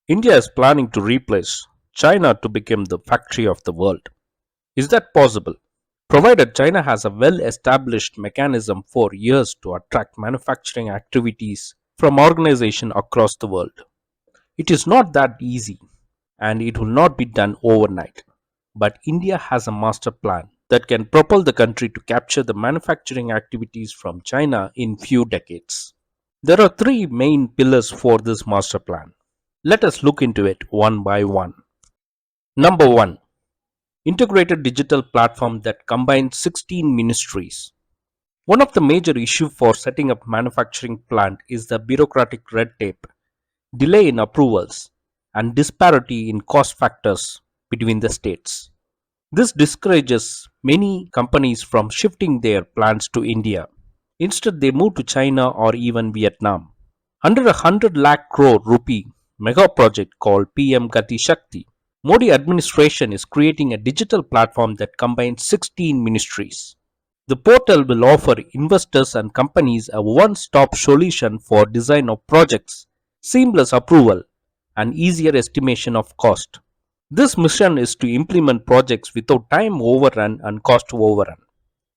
India is planning to replace China to become the factory of the world. Is that possible? Provided China has a well established mechanism for years to attract manufacturing activities from organizations across the world. It is not that easy and it will not be done overnight. But India has a master plan that can propel the country to capture the manufacturing activities from China in few decades. There are three main pillars for this master plan. Let us look into it one by one. Number 1, integrated digital platform that combines 16 ministries. One of the major issues for setting up manufacturing plant is the bureaucratic red tape, delay in approvals, and disparity in cost factors between the states. This discourages many companies from shifting their plants to India. Instead, they move to China or even Vietnam. Under a 100 lakh crore rupee mega project called PM Gati Shakti, Modi administration is creating a digital platform that combines 16 ministries. The portal will offer investors and companies a one-stop solution for design of projects, seamless approval, and easier estimation of cost. This mission is to implement projects without time overrun and cost overrun.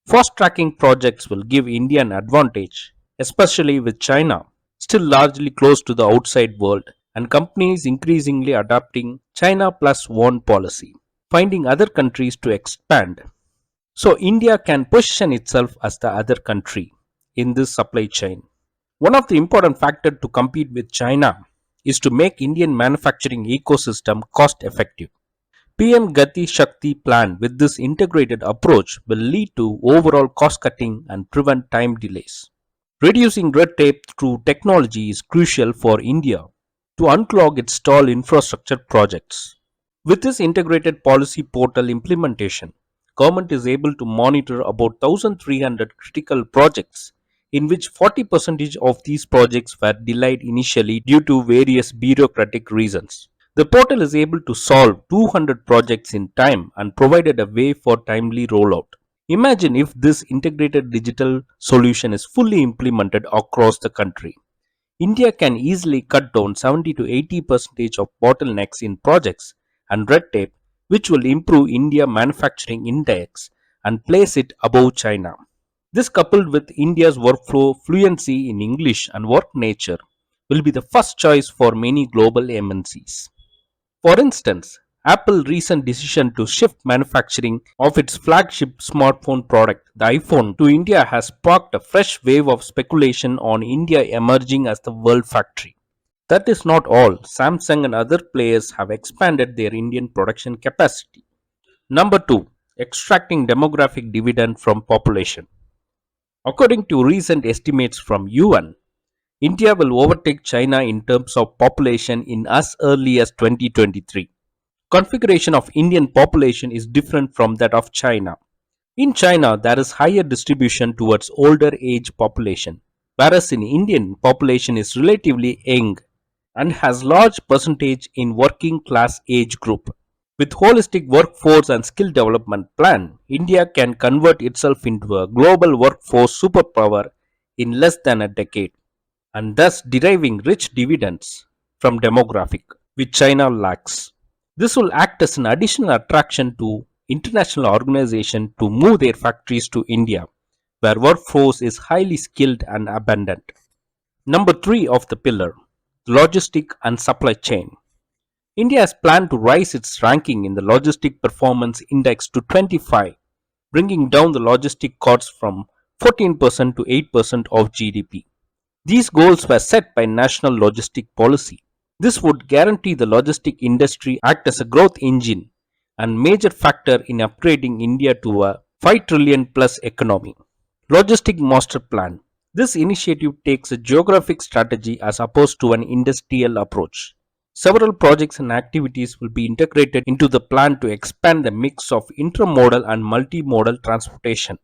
Fast tracking projects will give India an advantage, especially with China still largely closed to the outside world and companies increasingly adopting China plus one policy, finding other countries to expand. So India can position itself as the other country in this supply chain. One of the important factors to compete with China is to make Indian manufacturing ecosystem cost effective. PM Gati Shakti plan with this integrated approach will lead to overall cost cutting and prevent time delays. Reducing red tape through technology is crucial for India to unclog its stalled infrastructure projects. With this integrated policy portal implementation, government is able to monitor about 1300 critical projects in which 40% of these projects were delayed initially due to various bureaucratic reasons. The portal is able to solve 200 projects in time and provided a way for timely rollout. Imagine if this integrated digital solution is fully implemented across the country. India can easily cut down 70 to 80% of bottlenecks in projects and red tape, which will improve India manufacturing index and place it above China. This, coupled with India's workflow fluency in English and work nature, will be the first choice for many global MNCs. For instance, Apple's recent decision to shift manufacturing of its flagship smartphone product, the iPhone, to India has sparked a fresh wave of speculation on India emerging as the world factory. That is not all. Samsung and other players have expanded their Indian production capacity. Number 2, extracting demographic dividend from population. According to recent estimates from UN, India will overtake China in terms of population in as early as 2023. Configuration of Indian population is different from that of China. In China, there is higher distribution towards older age population, whereas in Indian population is relatively young and has large percentage in working class age group. With holistic workforce and skill development plan, India can convert itself into a global workforce superpower in less than a decade and thus deriving rich dividends from demographic, which China lacks. This will act as an additional attraction to international organizations to move their factories to India, where workforce is highly skilled and abundant. Number 3 of the pillar, logistic and supply chain. India has planned to raise its ranking in the Logistic Performance Index to 25, bringing down the logistic costs from 14% to 8% of GDP. These goals were set by national logistic policy. This would guarantee the logistic industry act as a growth engine and major factor in upgrading India to a 5 trillion plus economy. Logistic Master Plan. This initiative takes a geographic strategy as opposed to an industrial approach. Several projects and activities will be integrated into the plan to expand the mix of intermodal and multimodal transportation.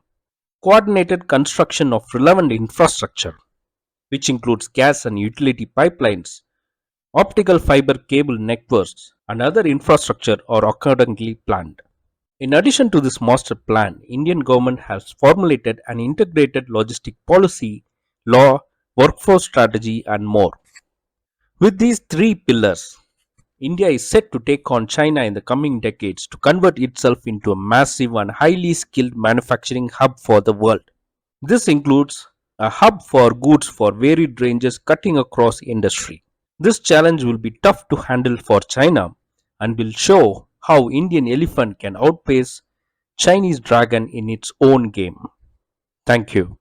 Coordinated construction of relevant infrastructure, which includes gas and utility pipelines, optical fiber cable networks, and other infrastructure are accordingly planned. In addition to this master plan, Indian government has formulated an integrated logistic policy, law, workforce strategy, and more. With these three pillars, India is set to take on China in the coming decades to convert itself into a massive and highly skilled manufacturing hub for the world. This includes a hub for goods for varied ranges cutting across industry. This challenge will be tough to handle for China and will show how Indian elephant can outpace Chinese dragon in its own game. Thank you.